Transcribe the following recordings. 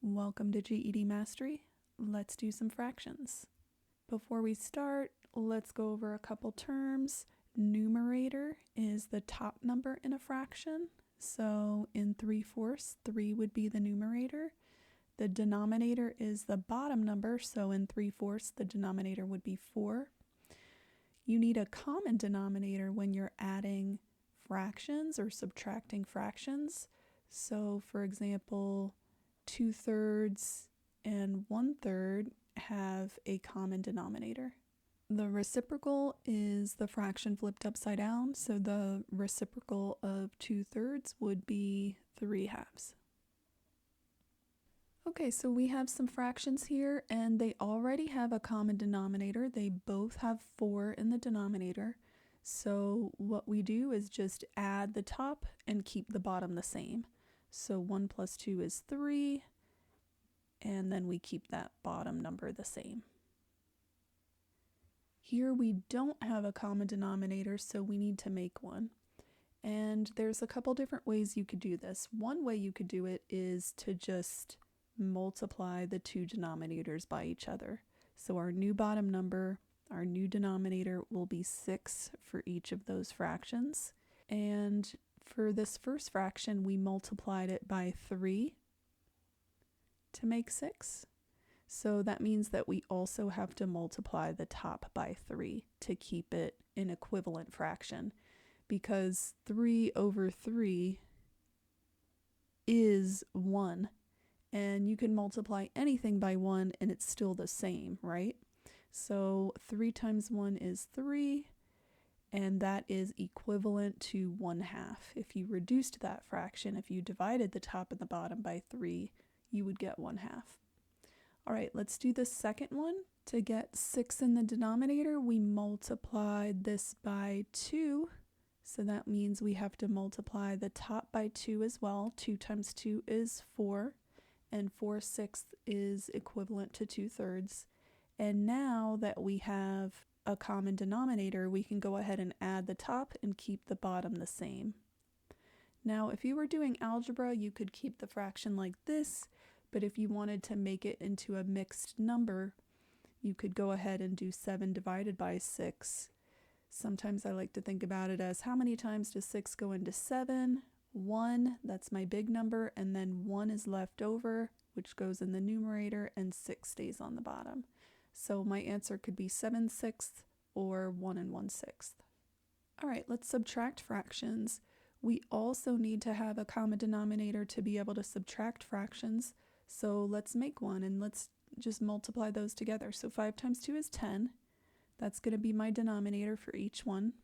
Welcome to GED Mastery. Let's do some fractions. Before we start, let's go over a couple terms. Numerator is the top number in a fraction. So in 3/4, 3 would be the numerator. The denominator is the bottom number, so in 3/4, the denominator would be 4. You need a common denominator when you're adding fractions or subtracting fractions. So for example, 2/3 and 1/3 have a common denominator. The reciprocal is the fraction flipped upside down, so the reciprocal of 2/3 would be 3/2. Okay, so we have some fractions here, and they already have a common denominator. They both have 4 in the denominator. So what we do is just add the top and keep the bottom the same. So 1 plus 2 is 3, and then we keep that bottom number the same. Here we don't have a common denominator, so we need to make one. And there's a couple different ways you could do this. One way you could do it is to just multiply the two denominators by each other. So our new bottom number, our new denominator will be 6 for each of those fractions. And for this first fraction, we multiplied it by 3 to make 6. So that means that we also have to multiply the top by 3 to keep it an equivalent fraction, because 3 over 3 is 1. And you can multiply anything by 1 and it's still the same, right? So 3 times 1 is 3. And that is equivalent to 1/2. If you reduced that fraction, if you divided the top and the bottom by 3, you would get 1/2. All right, let's do the second one. To get 6 in the denominator, we multiplied this by 2. So that means we have to multiply the top by 2 as well. 2 times 2 is 4, and 4/6 is equivalent to 2/3. And now that we have a common denominator, we can go ahead and add the top and keep the bottom the same. Now, if you were doing algebra, you could keep the fraction like this, but if you wanted to make it into a mixed number, you could go ahead and do 7 divided by 6. Sometimes I like to think about it as how many times does 6 go into 7? 1, that's my big number, and then 1 is left over, which goes in the numerator, and 6 stays on the bottom. So my answer could be 7/6 or 1 1/6. All right, let's subtract fractions. We also need to have a common denominator to be able to subtract fractions. So let's make one and let's just multiply those together. So 5 times 2 is 10. That's going to be my denominator for each one.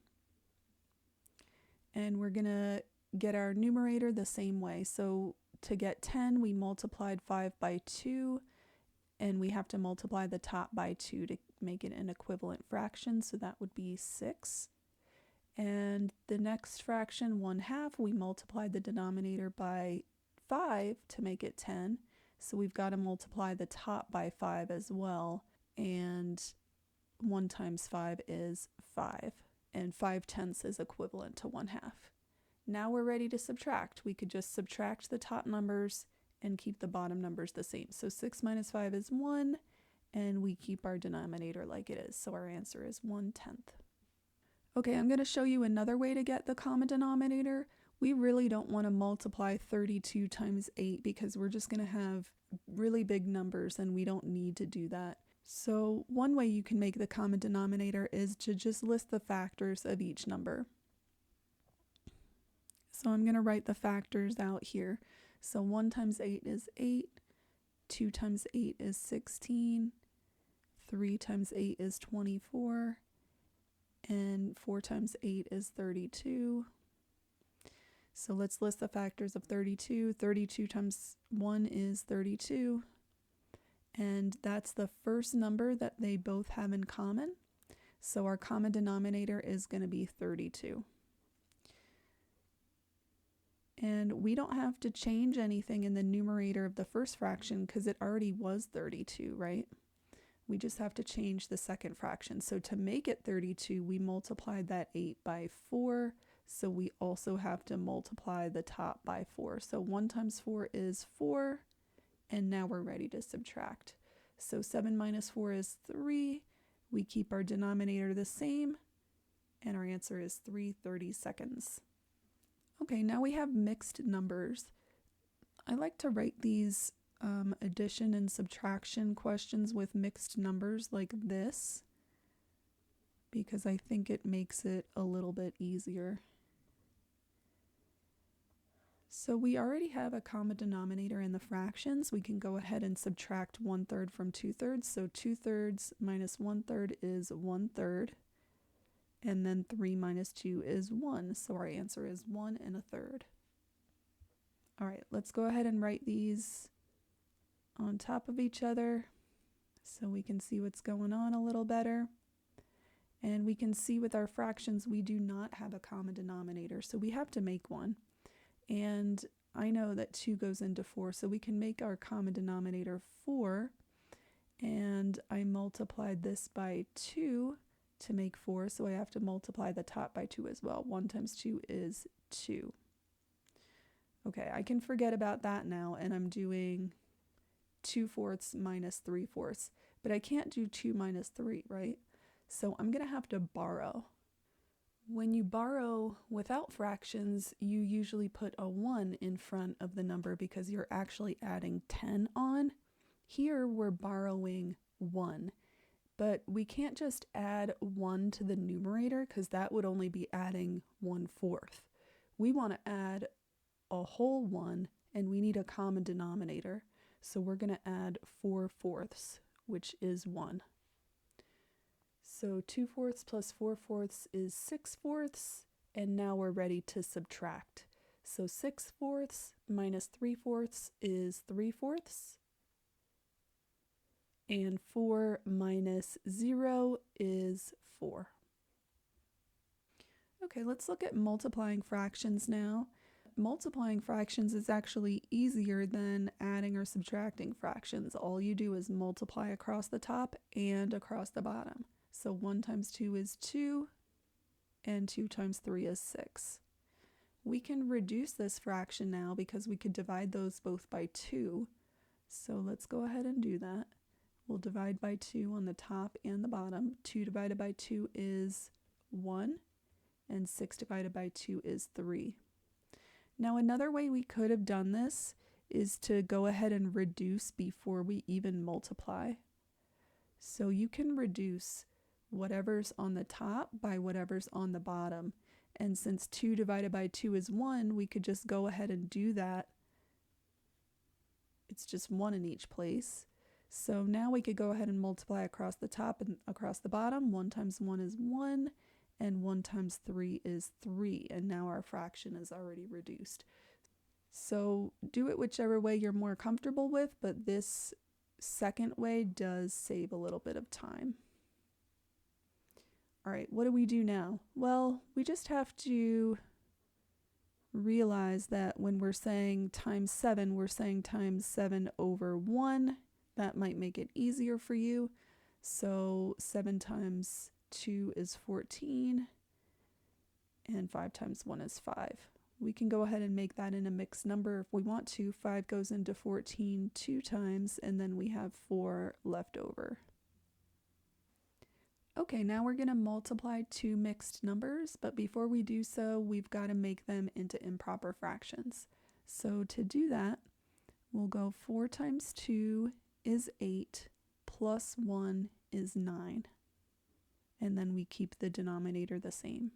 And we're going to get our numerator the same way. So to get 10, we multiplied 5 by 2. And we have to multiply the top by 2 to make it an equivalent fraction, so that would be 6. And the next fraction, 1/2, we multiplied the denominator by 5 to make it 10. So we've got to multiply the top by 5 as well. And 1 times 5 is 5. And 5/10 is equivalent to 1/2. Now we're ready to subtract. We could just subtract the top numbers and keep the bottom numbers the same. So 6 minus 5 is 1, and we keep our denominator like it is. So our answer is 1/10. Okay, I'm going to show you another way to get the common denominator. We really don't want to multiply 32 times 8 because we're just going to have really big numbers and we don't need to do that. So one way you can make the common denominator is to just list the factors of each number. So I'm going to write the factors out here. So 1 times 8 is 8, 2 times 8 is 16, 3 times 8 is 24, and 4 times 8 is 32. So let's list the factors of 32. 32 times 1 is 32, and that's the first number that they both have in common. So our common denominator is going to be 32. And we don't have to change anything in the numerator of the first fraction because it already was 32, right? We just have to change the second fraction. So to make it 32, we multiplied that 8 by 4. So we also have to multiply the top by 4. So 1 times 4 is 4, and now we're ready to subtract. So 7 minus 4 is 3. We keep our denominator the same, and our answer is 3/32. Okay, now we have mixed numbers. I like to write these addition and subtraction questions with mixed numbers like this, because I think it makes it a little bit easier. So we already have a common denominator in the fractions. We can go ahead and subtract 1/3 from 2/3. So 2/3 minus 1/3 is 1/3. And then 3 minus 2 is 1. So our answer is 1 1/3. All right, let's go ahead and write these on top of each other so we can see what's going on a little better. And we can see with our fractions, we do not have a common denominator, so we have to make one. And I know that 2 goes into 4, so we can make our common denominator 4. And I multiplied this by 2 to make 4, so I have to multiply the top by 2 as well. 1 times 2 is 2. Okay, I can forget about that now, and I'm doing 2/4 minus 3/4. But I can't do 2 minus 3, right? So I'm going to have to borrow. When you borrow without fractions, you usually put a 1 in front of the number because you're actually adding 10 on. Here we're borrowing 1, but we can't just add 1 to the numerator because that would only be adding 1/4. We want to add a whole 1, and we need a common denominator. So we're going to add 4/4, which is 1. So 2/4 plus 4/4 is 6/4, and now we're ready to subtract. So 6/4 minus 3/4 is 3/4, and 4 minus 0 is 4. Okay, let's look at multiplying fractions now. Multiplying fractions is actually easier than adding or subtracting fractions. All you do is multiply across the top and across the bottom. So 1 times 2 is 2, and 2 times 3 is 6. We can reduce this fraction now because we could divide those both by 2. So let's go ahead and do that. We'll divide by 2 on the top and the bottom. 2 divided by 2 is 1, and 6 divided by 2 is 3. Now another way we could have done this is to go ahead and reduce before we even multiply. So you can reduce whatever's on the top by whatever's on the bottom. And since 2 divided by 2 is 1, we could just go ahead and do that. It's just 1 in each place. So now we could go ahead and multiply across the top and across the bottom. 1 times 1 is 1, and 1 times 3 is 3. And now our fraction is already reduced. So do it whichever way you're more comfortable with, but this second way does save a little bit of time. All right, what do we do now? Well, we just have to realize that when we're saying times 7, we're saying times 7 over 1. That might make it easier for you. So 7 times 2 is 14, and 5 times 1 is 5. We can go ahead and make that in a mixed number if we want to. 5 goes into 14 2 times, and then we have 4 left over. Okay, now we're going to multiply two mixed numbers, but before we do so, we've got to make them into improper fractions. So to do that, we'll go 4 times 2 is 8, plus 1 is 9. And then we keep the denominator the same.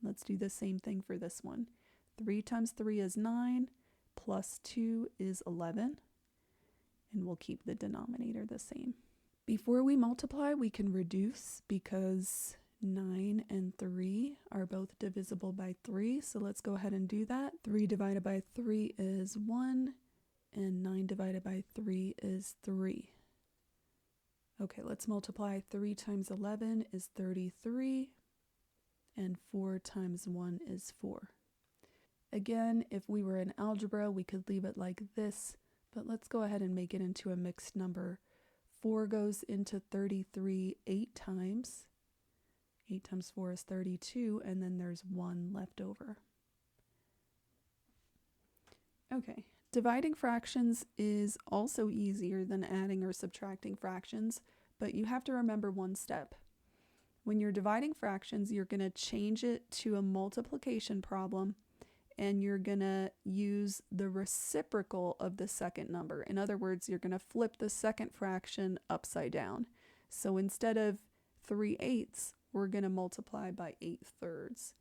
Let's do the same thing for this one. 3 times 3 is 9, plus 2 is 11. And we'll keep the denominator the same. Before we multiply, we can reduce because 9 and 3 are both divisible by 3. So let's go ahead and do that. 3 divided by 3 is 1, and 9 divided by 3 is 3. Okay, let's multiply. 3 times 11 is 33, and 4 times 1 is 4. Again, if we were in algebra, we could leave it like this, but let's go ahead and make it into a mixed number. 4 goes into 33 8 times. 8 times 4 is 32, and then there's 1 left over. Okay, Dividing fractions is also easier than adding or subtracting fractions, but you have to remember one step. When you're dividing fractions, you're going to change it to a multiplication problem, and you're going to use the reciprocal of the second number. In other words, you're going to flip the second fraction upside down. So instead of 3/8, we're going to multiply by 8/3.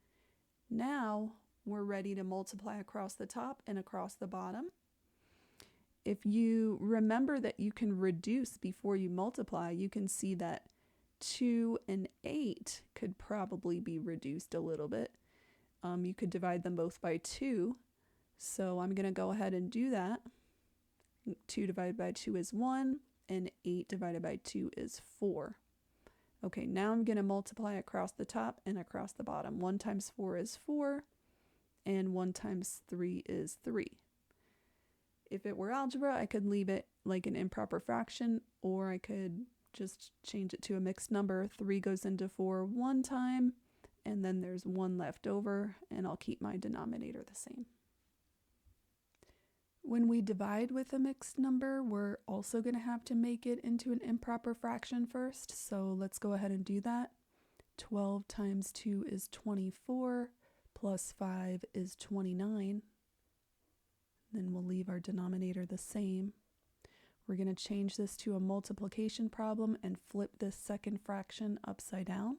Now we're ready to multiply across the top and across the bottom. If you remember that you can reduce before you multiply, you can see that 2 and 8 could probably be reduced a little bit. You could divide them both by 2. So I'm going to go ahead and do that. 2 divided by 2 is 1, and 8 divided by 2 is 4. Okay, now I'm going to multiply across the top and across the bottom. 1 times 4 is 4, and 1 times 3 is 3. If it were algebra, I could leave it like an improper fraction, or I could just change it to a mixed number. 3 goes into 4 one time, and then there's 1 left over, and I'll keep my denominator the same. When we divide with a mixed number, we're also going to have to make it into an improper fraction first, so let's go ahead and do that. 12 times 2 is 24, plus 5 is 29. Then we'll leave our denominator the same. We're going to change this to a multiplication problem and flip this second fraction upside down.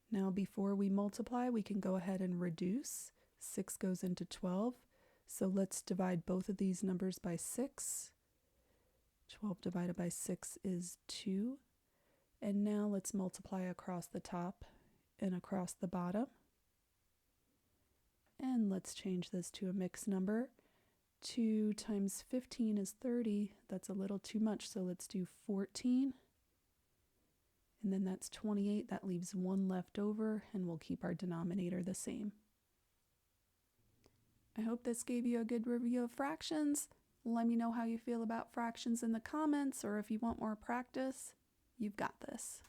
Now before we multiply, we can go ahead and reduce. 6 goes into 12. So let's divide both of these numbers by 6. 12 divided by 6 is 2. And now let's multiply across the top and across the bottom. And let's change this to a mixed number. 2 times 15 is 30. That's a little too much, so let's do 14. And then that's 28. That leaves 1 left over, and we'll keep our denominator the same. I hope this gave you a good review of fractions. Let me know how you feel about fractions in the comments, or if you want more practice, you've got this.